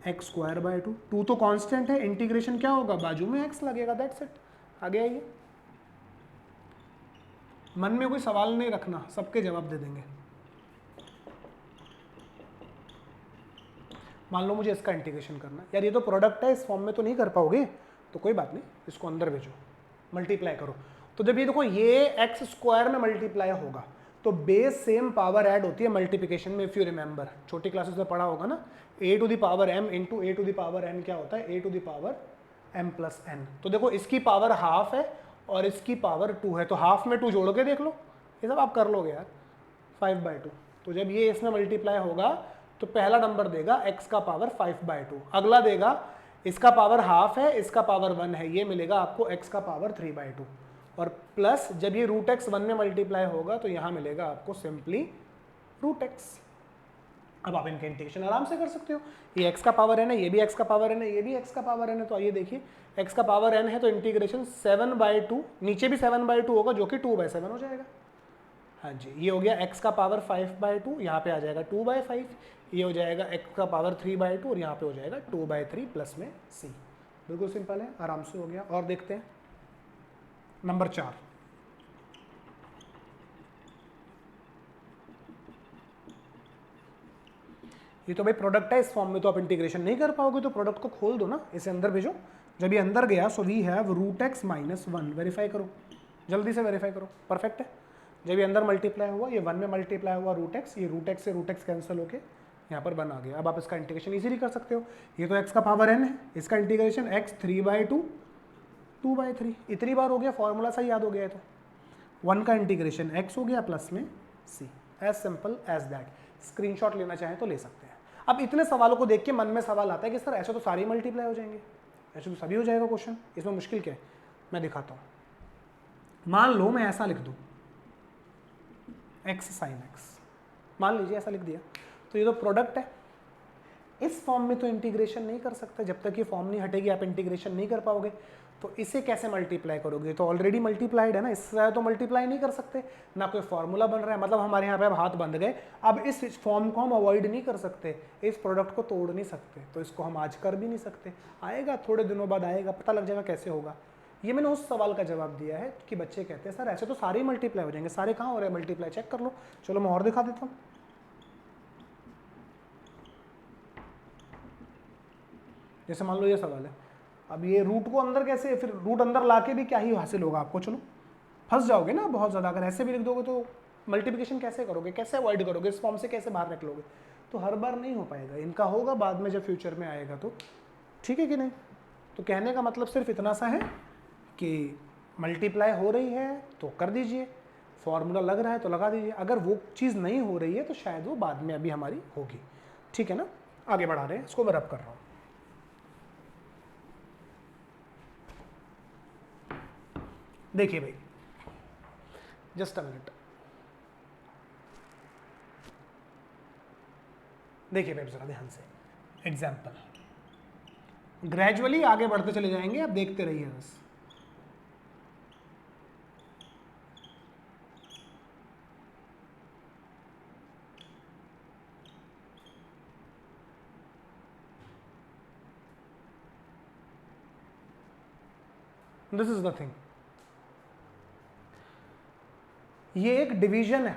एक्स स्क्वायर बाय 2, 2 तो कांस्टेंट है, इंटीग्रेशन क्या होगा, बाजू में x लगेगा, दैट्स इट। आगे आइए, मन में कोई सवाल नहीं रखना, सबके जवाब दे देंगे। मान लो मुझे इसका इंटीग्रेशन करना, यार ये तो प्रोडक्ट है, इस फॉर्म में तो नहीं कर पाओगे, तो कोई बात नहीं, इसको अंदर भेजो, मल्टीप्लाई करो। तो जब ये देखो ये एक्स स्क्वायर में मल्टीप्लाई होगा, तो बेस सेम पावर ऐड होती है मल्टीप्लिकेशन में, इफ यू रिमेंबर, छोटी क्लासेस में पढ़ा होगा ना, a to the power m into a to the power n क्या होता है, a to the power m plus n। तो देखो इसकी पावर हाफ है और इसकी पावर 2 है, तो हाफ में 2 जोड़ के देख लो, ये सब आप कर लोगे यार, 5/2। तो जब ये इसमें मल्टीप्लाई होगा तो पहला नंबर देगा x का पावर 5/2, अगला देगा इसका पावर हाफ है, इसका पावर 1 है, ये मिलेगा आपको x का पावर 3/2, और प्लस जब ये रूट एक्स 1 में मल्टीप्लाई होगा तो यहां मिलेगा आपको सिंपली रूट एक्स। अब आप इनका इंटीग्रेशन आराम से कर सकते हो, ये x का पावर n है, ये भी x का पावर n है, ये भी x का पावर n है, तो आइए देखिए x का पावर n है तो इंटीग्रेशन 7/2, नीचे भी 7/2 होगा जो कि 2/7 हो जाएगा। हाँ जी, ये हो गया x का पावर 5/2, यहाँ पे आ जाएगा 2/5, ये हो जाएगा x का पावर 3/2 और यहाँ पे हो जाएगा 2/3 प्लस में c। बिल्कुल सिंपल है, आराम से हो गया। और देखते हैं नंबर 4, ये तो भाई प्रोडक्ट है, इस फॉर्म में तो आप इंटीग्रेशन नहीं कर पाओगे, तो प्रोडक्ट को खोल दो ना, इसे अंदर भेजो। जब ये अंदर गया so we have root x minus 1, verify करो, जल्दी से वेरीफाई करो, परफेक्ट है। जब ये अंदर मल्टीप्लाई हुआ, ये 1 में मल्टीप्लाई हुआ रूट एक्स, ये रूट एक्स से रूट एक्स कैंसिल होके यहाँ पर 1 आ गया। अब आप इसका इंटीग्रेशन इजीली कर सकते हो, ये तो x का पावर n है, इसका इंटीग्रेशन x 3/2 2/3, इतनी बार हो गया, फॉर्मूला सा याद हो गया है, तो 1 का इंटीग्रेशन x हो गया प्लस में c, as simple as that. Screenshot लेना चाहें तो ले सकते हैं। अब इतने सवालों को देख के मन में सवाल आता है कि सर ऐसे तो सारे मल्टीप्लाई हो जाएंगे, ऐसे तो सभी हो जाएगा क्वेश्चन, इसमें मुश्किल क्या है, मैं दिखाता हूँ। मान लो मैं ऐसा लिख दूँ x sin x, मान लीजिए ऐसा लिख दिया, तो ये तो प्रोडक्ट है, इस फॉर्म में तो इंटीग्रेशन नहीं कर सकते, जब तक ये फॉर्म नहीं हटेगी आप इंटीग्रेशन नहीं कर पाओगे। तो इसे कैसे मल्टीप्लाई करोगे, तो ऑलरेडी मल्टीप्लाइड है ना, इससे तो मल्टीप्लाई नहीं कर सकते, ना कोई फॉर्मूला बन रहा है, मतलब हमारे यहाँ पे अब हाथ बंध गए। अब इस फॉर्म को हम अवॉइड नहीं कर सकते, इस प्रोडक्ट को तोड़ नहीं सकते, तो इसको हम आज कर भी नहीं सकते, आएगा थोड़े दिनों बाद आएगा, पता लग जाएगा कैसे होगा। ये मैंने उस सवाल का जवाब दिया है कि बच्चे कहते हैं सर ऐसे तो सारे ही मल्टीप्लाई हो जाएंगे, सारे कहाँ हो रहे हैं मल्टीप्लाई, चेक कर लो। चलो मैं और दिखा देता हूँ, जैसे मान लो ये सवाल है, अब ये रूट को अंदर कैसे, फिर रूट अंदर लाके भी क्या ही हासिल होगा आपको, चलो फंस जाओगे ना बहुत ज़्यादा, अगर ऐसे भी लिख दोगे तो मल्टीप्लिकेशन कैसे करोगे, कैसे अवॉइड करोगे, इस फॉर्म से कैसे बाहर निकलोगे, तो हर बार नहीं हो पाएगा, इनका होगा बाद में जब फ्यूचर में आएगा तो, ठीक है कि नहीं। तो कहने का मतलब सिर्फ इतना सा है कि मल्टीप्लाई हो रही है तो कर दीजिए, फॉर्मूला लग रहा है तो लगा दीजिए, अगर वो चीज़ नहीं हो रही है तो शायद वो बाद में अभी हमारी होगी, ठीक है ना। आगे बढ़ा रहे हैं, इसको मैं रब कर रहा हूँ। देखिए भाई, जस्ट अ मिनट, देखिए भाई जरा ध्यान से, एग्जाम्पल ग्रेजुअली आगे बढ़ते चले जाएंगे, आप देखते रहिए बस। दिस इज द थिंग, ये एक डिवीजन है,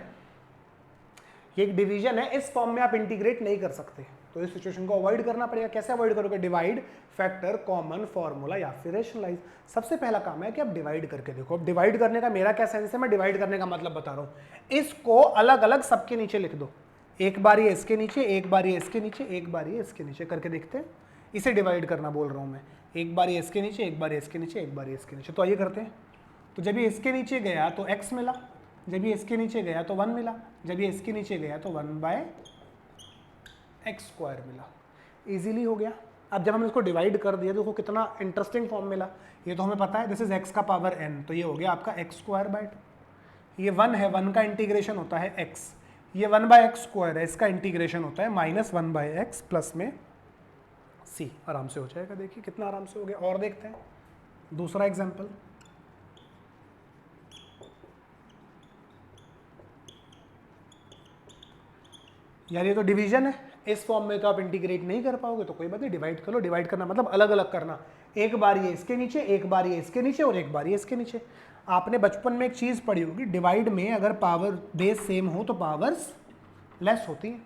ये एक डिवीजन है, इस फॉर्म में आप इंटीग्रेट नहीं कर सकते, तो इस सिचुएशन को अवॉइड करना पड़ेगा। कैसे अवॉइड करोगे? डिवाइड, फैक्टर, कॉमन, फॉर्मूला या फिर रेशनलाइज। सबसे पहला काम है कि आप डिवाइड करके देखो। अब डिवाइड करने का मेरा क्या सेंस है, मैं डिवाइड करने का मतलब बता रहा हूं। इसको अलग अलग सबके नीचे लिख दो, एक बार ये इसके नीचे, एक बार ये इसके नीचे, एक बार ये इसके नीचे करके देखते हैं। इसे डिवाइड करना बोल रहा हूं मैं, एक बार ये इसके नीचे, एक बार ये इसके नीचे, एक बार ये इसके नीचे। तो आइए करते हैं। तो जब ये इसके नीचे गया तो x मिला, जब ये इसके नीचे गया तो 1 मिला, जब ये इसके नीचे गया तो 1/x² मिला। इजीली हो गया। अब जब हमने इसको डिवाइड कर दिया तो देखो कितना इंटरेस्टिंग फॉर्म मिला। ये तो हमें पता है, दिस इज x का पावर n, तो ये हो गया आपका x²/2। ये 1 है, 1 का इंटीग्रेशन होता है x, ये 1/x² है, इसका इंटीग्रेशन होता है -1/x प्लस में c। आराम से हो जाएगा, देखिए कितना आराम से हो गया। और देखते हैं दूसरा एग्जाम्पल। यार ये तो डिवीजन है, इस फॉर्म में तो आप इंटीग्रेट नहीं कर पाओगे, तो कोई बात नहीं, डिवाइड कर लो। डिवाइड करना मतलब अलग अलग करना, एक बार ये इसके नीचे, एक बार ये इसके नीचे और एक बार ये इसके नीचे। आपने बचपन में एक चीज पढ़ी होगी, डिवाइड में अगर पावर बेस सेम हो तो पावर्स लेस होती है।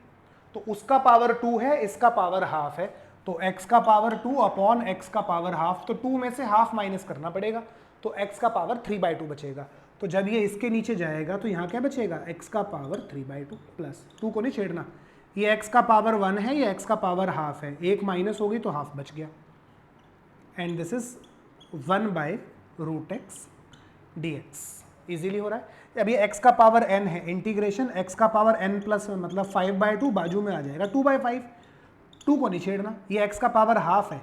तो उसका पावर 2 है, इसका पावर हाफ है, तो x का पावर 2 अपॉन x का पावर हाफ, तो 2 में से हाफ माइनस करना पड़ेगा, तो x का पावर 3/2 बचेगा। तो जब ये इसके नीचे जाएगा तो यहाँ क्या बचेगा, x का पावर 3/2 प्लस 2 को नहीं छेड़ना, ये x का पावर 1 है, ये x का पावर हाफ है, एक माइनस हो गई तो हाफ बच गया। And this is 1/√x dx। Easily हो रहा है। अब ये x का पावर n है, इंटीग्रेशन x का पावर n प्लस मतलब 5/2 बाजू में आ जाएगा 2/5, 2 को नहीं छेड़ना। ये x का पावर हाफ है,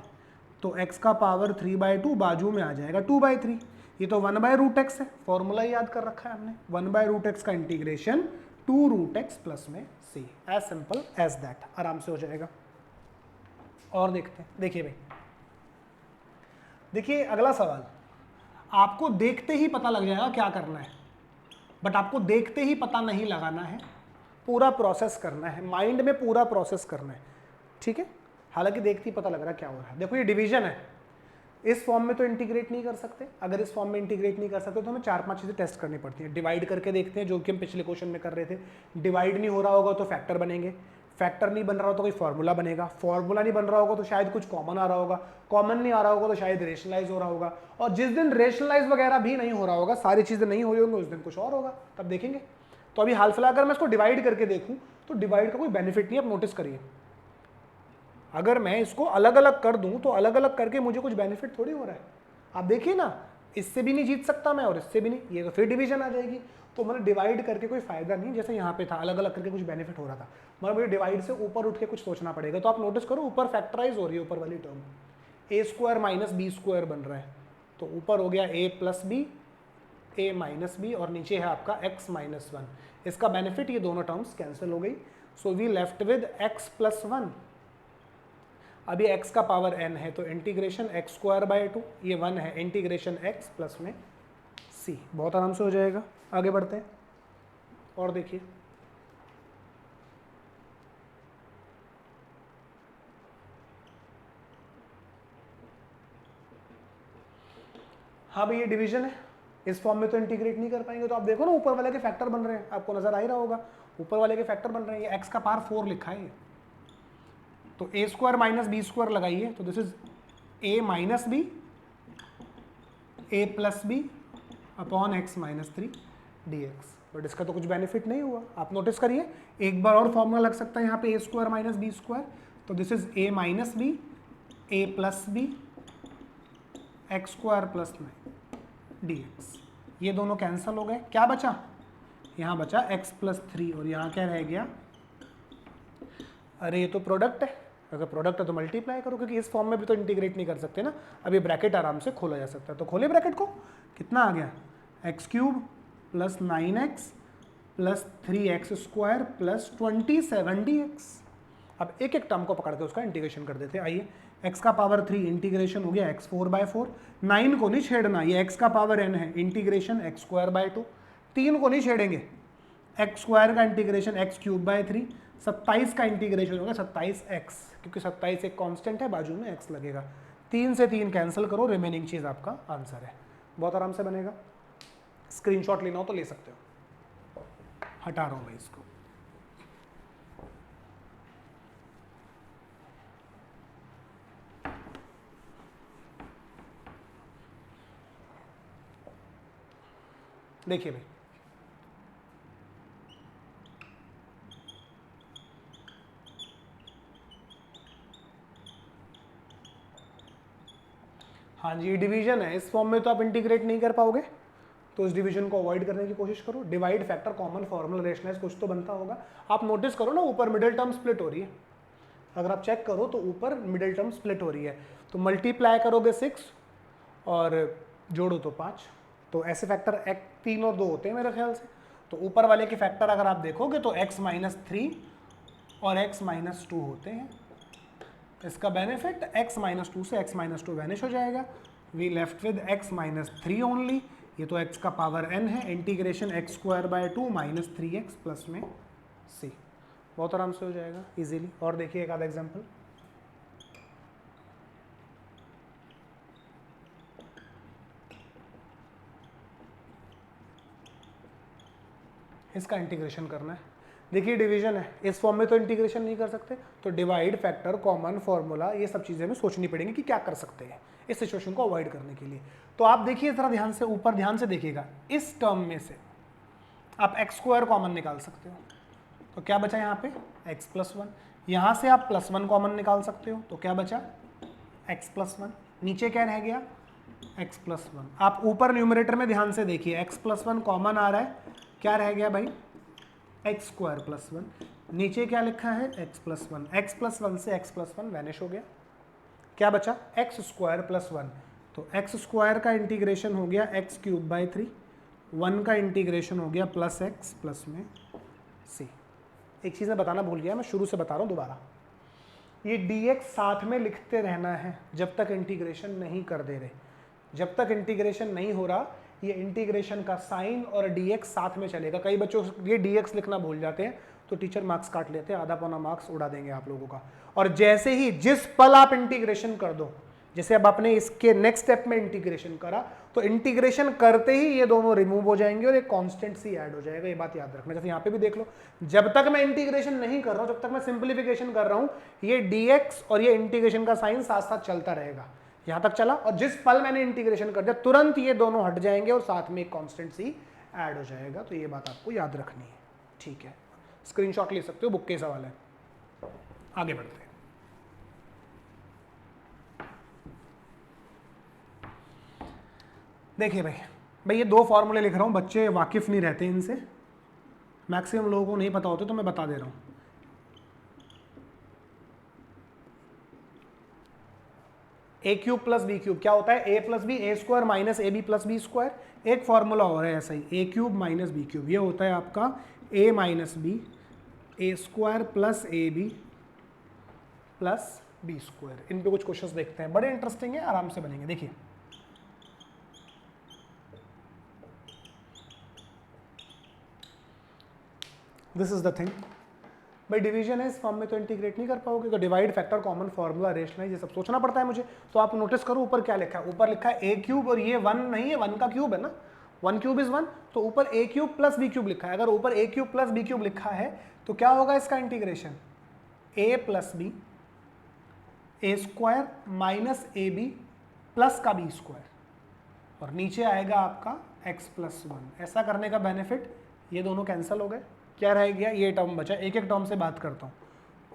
तो x का पावर 3/2 बाजू में आ जाएगा 2/3। ये तो 1/√x है, फॉर्मूला याद कर रखा है हमने, 1/√x का इंटीग्रेशन 2√x प्लस में c। As simple as that, आराम से हो जाएगा। और देखते हैं, देखिए भाई, देखिए अगला सवाल। आपको देखते ही पता लग जाएगा क्या करना है, बट आपको देखते ही पता नहीं लगाना है, पूरा प्रोसेस करना है, माइंड में पूरा प्रोसेस करना है, ठीक है। हालांकि देखते ही पता लग रहा है क्या हो रहा है। देखो ये डिवीजन है, इस फॉर्म में तो इंटीग्रेट नहीं कर सकते। अगर इस फॉर्म में इंटीग्रेट नहीं कर सकते तो हमें 4-5 चीजें टेस्ट करनी पड़ती हैं। डिवाइड करके देखते हैं, जो कि हम पिछले क्वेश्चन में कर रहे थे। डिवाइड नहीं हो रहा होगा तो फैक्टर बनेंगे, फैक्टर नहीं बन रहा हो तो कोई फॉर्मूला बनेगा, फॉर्मूला नहीं बन रहा होगा तो शायद कुछ कॉमन आ रहा होगा, कॉमन नहीं आ रहा होगा तो शायद रेशनलाइज हो रहा होगा, और जिस दिन रेशनलाइज वगैरह भी नहीं हो रहा होगा, सारी चीजें नहीं हो रही होंगी, उस दिन कुछ और होगा, तब देखेंगे। तो अभी हाल फिलहाल अगर मैं इसको डिवाइड करके देखूं तो डिवाइड का कोई बेनिफिट नहीं है, आप नोटिस करिए। अगर मैं इसको अलग अलग कर दूं तो अलग अलग करके मुझे कुछ बेनिफिट थोड़ी हो रहा है। आप देखिए ना, इससे भी नहीं जीत सकता मैं और इससे भी नहीं, ये तो फिर डिवीजन आ जाएगी। तो मतलब डिवाइड करके कोई फायदा नहीं, जैसे यहाँ पे था अलग अलग करके कुछ बेनिफिट हो रहा था, मगर मुझे डिवाइड से ऊपर उठ के कुछ सोचना पड़ेगा। तो आप नोटिस करो, ऊपर फैक्टराइज हो रही है, ऊपर वाली टर्म a² माइनस b² बन रहा है, तो ऊपर हो गया a plus B, a minus B, और नीचे है आपका x माइनस 1। इसका बेनिफिट, ये दोनों टर्म्स कैंसिल हो गई, so we left with x plus 1। अभी x का पावर n है तो इंटीग्रेशन x²/2, ये 1 है, इंटीग्रेशन x प्लस में c। बहुत आराम से हो जाएगा। आगे बढ़ते हैं और देखिए, हाँ भाई ये डिवीजन है, इस फॉर्म में तो इंटीग्रेट नहीं कर पाएंगे। तो आप देखो ना, ऊपर वाले के फैक्टर बन रहे हैं, आपको नजर आ ही रहा होगा, ऊपर वाले के फैक्टर बन रहे हैं। ये x का पावर 4 लिखा है, तो a² माइनस b² लगाइए, तो this is a minus B, a plus B upon x minus 3 dx। But इसका तो कुछ बेनिफिट नहीं हुआ। आप नोटिस करिए, एक बार और फॉर्मूला लग सकता है यहाँ पे a² माइनस b², तो this is a minus B, a plus B, x² plus 9 dx। ये दोनों कैंसल हो गए, क्या बचा, यहाँ बचा x प्लस 3, और यहाँ क्या रह गया, अरे ये तो प्रोडक्ट है, अगर प्रोडक्ट है तो मल्टीप्लाई करो, क्योंकि इस फॉर्म में भी तो इंटीग्रेट नहीं कर सकते ना। अब ये ब्रैकेट आराम से खोला जा सकता है, तो खोले ब्रैकेट को, कितना आ गया, x³ plus 9x plus 3x² plus 27 dx। अब एक एक टर्म को पकड़ के उसका इंटीग्रेशन कर देते हैं। आइए, x का पावर 3 इंटीग्रेशन हो गया x4/4, 9 को नहीं छेड़ना, ये x का पावर n है, इंटीग्रेशन x²/2, 3 को नहीं छेड़ेंगे, x² का इंटीग्रेशन x³/3, 27 का इंटीग्रेशन होगा 27x, क्योंकि 27 एक कांस्टेंट है, बाजू में x लगेगा। 3 से 3 कैंसिल करो, रिमेनिंग चीज आपका आंसर है। बहुत आराम से बनेगा, स्क्रीनशॉट लेना हो तो ले सकते हो, हटा रहा हूं मैं इसको। देखिए भाई, हाँ जी ये डिवीजन है, इस फॉर्म में तो आप इंटीग्रेट नहीं कर पाओगे, तो इस डिवीजन को अवॉइड करने की कोशिश करो। Divide factor common formula rationalise कुछ तो बनता होगा। आप नोटिस करो ना, ऊपर मिडिल टर्म स्प्लिट हो रही है, अगर आप चेक करो तो ऊपर मिडिल टर्म स्प्लिट हो रही है, तो मल्टीप्लाई करोगे 6 और जोड़ो तो 5, तो ऐसे फैक्टर एक 3 और 2 होते हैं मेरे ख्याल से। तो ऊपर वाले के फैक्टर अगर आप देखोगे तो x-3 और x-2 होते हैं। इसका बेनिफिट x-2 से x-2 वैनिश हो जाएगा, we left with x-3 only, ये तो x का पावर n है, integration x² minus 3x plus में c, बहुत आराम से हो जाएगा इजीली। और देखिए एक आधा एग्जांपल, इसका इंटीग्रेशन करना है। देखिए डिवीजन है, इस फॉर्म में तो इंटीग्रेशन नहीं कर सकते, तो डिवाइड फैक्टर कॉमन फॉर्मूला ये सब चीज़ें हमें सोचनी पड़ेंगी कि क्या कर सकते हैं इस सिचुएशन को अवॉइड करने के लिए। तो आप देखिए जरा ध्यान से, ऊपर ध्यान से देखिएगा, इस टर्म में से आप x² कॉमन निकाल सकते हो, तो क्या बचा यहाँ पे x+1, यहाँ से आप +1 कॉमन निकाल सकते हो, तो क्या बचा x+1, नीचे क्या रह गया x+1। आप ऊपर न्यूमरेटर में ध्यान से देखिए, x+1 कॉमन आ रहा है, क्या रह गया भाई x²+1, नीचे क्या लिखा है x+1, x+1 से x+1 वैनिश हो गया, क्या बचा x²+1, तो x² का इंटीग्रेशन हो गया x³ 3, 1 का इंटीग्रेशन हो गया +x प्लस में c। एक चीज़ मैं बताना भूल गया, मैं शुरू से बता रहा हूँ दोबारा, ये dx साथ में लिखते रहना है जब तक इंटीग्रेशन नहीं कर दे रहे, जब तक इंटीग्रेशन नहीं हो रहा ये इंटीग्रेशन का साइन और dx साथ में चलेगा। कई बच्चों ये dx लिखना भूल जाते हैं तो टीचर मार्क्स काट लेते हैं, आधा पौना मार्क्स उड़ा देंगे आप लोगों का। और जैसे ही जिस पल आप इंटीग्रेशन कर दो, जैसे अब आपने इसके नेक्स्ट स्टेप में इंटीग्रेशन करा, तो इंटीग्रेशन करते ही ये दोनों रिमूव हो जाएंगे और एक कांस्टेंट सी ऐड हो जाएगा, ये बात याद रखना। जैसे यहाँ पे भी देख लो, जब तक मैं इंटीग्रेशन नहीं कर रहा हूँ, जब तक मैं सिंप्लीफिकेशन कर रहा हूँ, ये dx और ये इंटीग्रेशन का साइन साथ साथ चलता रहेगा, यहां तक चला, और जिस पल मैंने इंटीग्रेशन कर दिया तुरंत ये दोनों हट जाएंगे और साथ में एक कांस्टेंट सी ऐड हो जाएगा। तो ये बात आपको याद रखनी है, ठीक है, स्क्रीनशॉट ले सकते हो, बुक के सवाल है। आगे बढ़ते हैं। देखिए भाई ये दो फॉर्मूले लिख रहा हूं, बच्चे वाकिफ नहीं रहते इनसे, मैक्सिमम लोगों को नहीं पता होते, तो मैं बता दे रहा हूं। a³ प्लस b³ क्या होता है, a plus B a² minus ab plus b²। एक फॉर्मूला हो रहा है ऐसा ही, a³ माइनस b³, ये होता है आपका a minus B a² plus ab plus b²। इन पे कुछ क्वेश्चंस देखते हैं, बड़े इंटरेस्टिंग है, आराम से बनेंगे। देखिए दिस इज द थिंग भाई, डिवीजन है, इस फॉर्म में तो इंटीग्रेट नहीं कर पाओगे, तो divide factor common formula rationalise ये सब सोचना पड़ता है मुझे। तो आप नोटिस करो ऊपर क्या लिखा है, ऊपर लिखा है a³ और ये 1 नहीं है, 1 का क्यूब है ना, 1³ इज 1, तो ऊपर a³ प्लस b³ लिखा है। अगर ऊपर a³ प्लस b³ लिखा है तो क्या होगा इसका integration, a plus B a² minus ab plus का b², और नीचे आएगा आपका x+1। ऐसा करने का बेनिफिट, ये दोनों कैंसिल हो गए, क्या रह गया, ये टर्म बचा। एक एक टर्म से बात करता हूँ।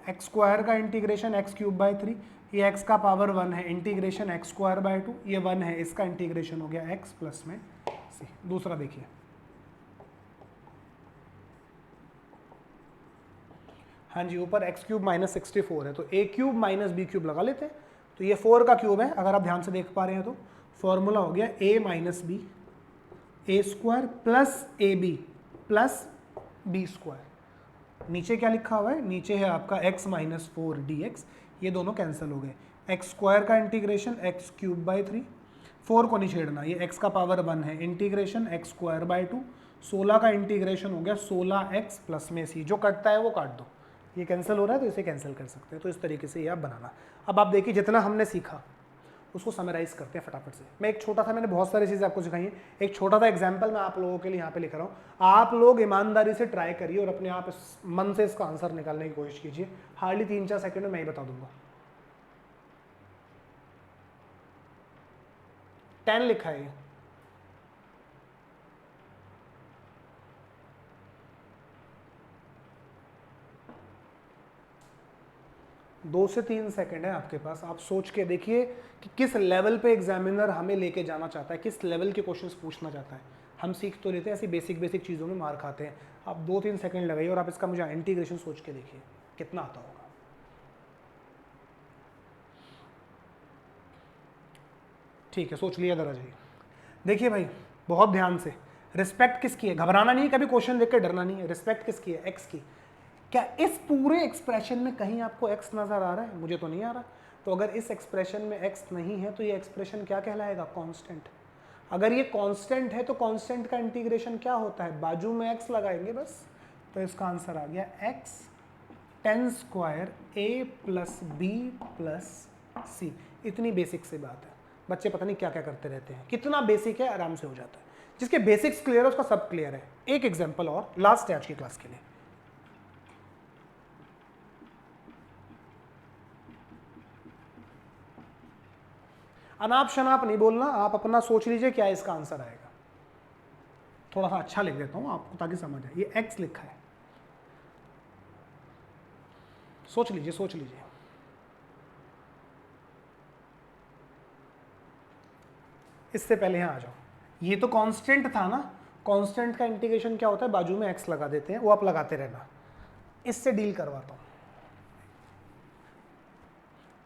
x² का इंटीग्रेशन x³/3, ये x का पावर 1 है, इंटीग्रेशन x²/2, ये 1 है, इसका इंटीग्रेशन हो गया x प्लस में c। दूसरा देखिए, हाँ जी ऊपर x³ माइनस 64 है, तो a³ माइनस b³ लगा लेते हैं, तो ये 4 का क्यूब है, अगर आप ध्यान से देख पा रहे हैं तो फॉर्मूला हो गया a minus B a² plus ab plus b²। नीचे क्या लिखा हुआ है, नीचे है आपका x माइनस 4 dx, ये दोनों कैंसिल हो गए, x² का इंटीग्रेशन x³/3, 4 को नहीं छेड़ना, ये x का पावर 1 है, इंटीग्रेशन x²/2, 16 का इंटीग्रेशन हो गया 16x प्लस में c, जो कटता है वो काट दो, ये कैंसिल हो रहा है तो इसे कैंसिल कर सकते हैं। तो इस तरीके से ये आप बनाना। अब आप देखिए जितना हमने सीखा उसको समराइज करते हैं फटाफट से। मैं एक छोटा सा, मैंने बहुत सारी चीज़ें आपको सिखाई हैं, एक छोटा सा एग्जांपल मैं आप लोगों के लिए यहाँ पे लिख रहा हूँ, आप लोग ईमानदारी से ट्राई करिए और अपने आप मन से इसका आंसर निकालने की कोशिश कीजिए। हार्डली 3-4 सेकंड में मैं ही बता दूंगा। 10 लिखा है, 2 से 3 सेकंड है आपके पास, आप सोच के देखिए कि किस लेवल पे एग्जामिनर हमें लेके जाना चाहता है, किस लेवल के क्वेश्चंस पूछना चाहता है। हम सीख तो लेते हैं ऐसी बेसिक बेसिक चीज़ों में मार खाते हैं। आप 2-3 सेकंड लगाइए और आप इसका मुझे इंटीग्रेशन सोच के देखिए कितना आता होगा। ठीक है, सोच लिया, जरा जाइए। देखिए भाई बहुत ध्यान से, रिस्पेक्ट किसकी है, घबराना नहीं है, कभी क्वेश्चन देख के डरना नहीं है। रिस्पेक्ट किसकी है, एक्स की। क्या इस पूरे एक्सप्रेशन में कहीं आपको एक्स नजर आ रहा है? मुझे तो नहीं आ रहा। तो अगर इस एक्सप्रेशन में एक्स नहीं है तो ये एक्सप्रेशन क्या कहलाएगा, कांस्टेंट। अगर ये कांस्टेंट है तो कांस्टेंट का इंटीग्रेशन क्या होता है, बाजू में एक्स लगाएंगे बस। तो इसका आंसर आ गया एक्स टेन स्क्वायर ए प्लस बी प्लस सी। इतनी बेसिक सी बात है, बच्चे पता नहीं क्या क्या करते रहते हैं। कितना बेसिक है, आराम से हो जाता है। जिसके बेसिक्स क्लियर है उसका सब क्लियर है। एक एग्जांपल और लास्ट है आज की क्लास के लिए। अनाप शनाप नहीं बोलना, आप अपना सोच लीजिए क्या इसका आंसर आएगा। थोड़ा सा अच्छा लिख देता हूं आपको ताकि समझ आए। ये एक्स लिखा है, सोच लीजिए सोच लीजिए। इससे पहले यहां आ जाओ, ये तो कांस्टेंट था ना। कांस्टेंट का इंटीग्रेशन क्या होता है, बाजू में एक्स लगा देते हैं, वो आप लगाते रहना। इससे डील करवाता हूं।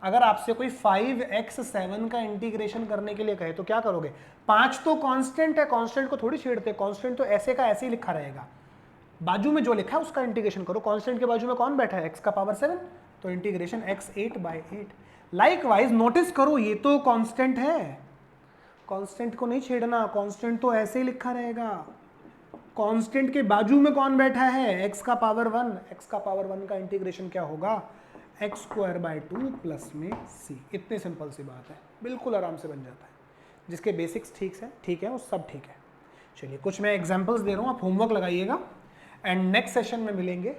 अगर आपसे कोई 5x7 का इंटीग्रेशन करने के लिए कहे तो क्या करोगे? 5 तो कांस्टेंट है, कांस्टेंट को थोड़ी छेड़ते, कांस्टेंट तो ऐसे का ऐसे ही लिखा रहेगा। बाजू में जो लिखा है उसका इंटीग्रेशन करो। कांस्टेंट के बाजू में कौन बैठा है, x का पावर 7, तो इंटीग्रेशन x8/8। लाइकवाइज नोटिस करो ये तो कांस्टेंट है, कांस्टेंट को नहीं छेड़ना, कांस्टेंट तो ऐसे ही लिखा रहेगा। कांस्टेंट के बाजू में कौन बैठा है, x का पावर 1, x का पावर 1 का इंटीग्रेशन क्या होगा, x² प्लस में c। इतनी सिंपल सी बात है, बिल्कुल आराम से बन जाता है। जिसके बेसिक्स ठीक है वो सब ठीक है। चलिए कुछ मैं एग्जांपल्स दे रहा हूँ, आप होमवर्क लगाइएगा एंड नेक्स्ट सेशन में मिलेंगे।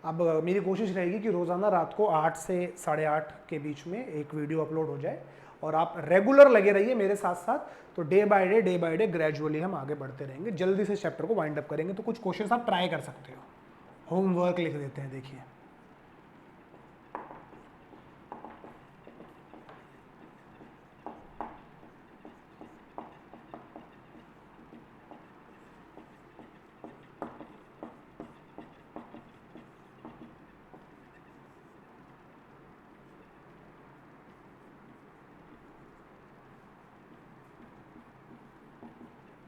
अब मेरी कोशिश रहेगी कि रोज़ाना रात को 8 से 8:30 के बीच में एक वीडियो अपलोड हो जाए और आप रेगुलर लगे रहिए मेरे साथ साथ। तो डे बाय डे ग्रेजुअली हम आगे बढ़ते रहेंगे, जल्दी से चैप्टर को वाइंड अप करेंगे। तो कुछ क्वेश्चंस आप ट्राई कर सकते हो। होमवर्क लिख देते हैं, देखिए।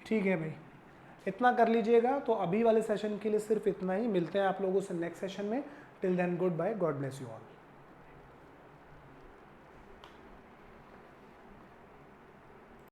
ठीक है भाई, इतना कर लीजिएगा। तो अभी वाले सेशन के लिए सिर्फ इतना ही, मिलते हैं आप लोगों से नेक्स्ट सेशन में। Till then goodbye, God bless you all.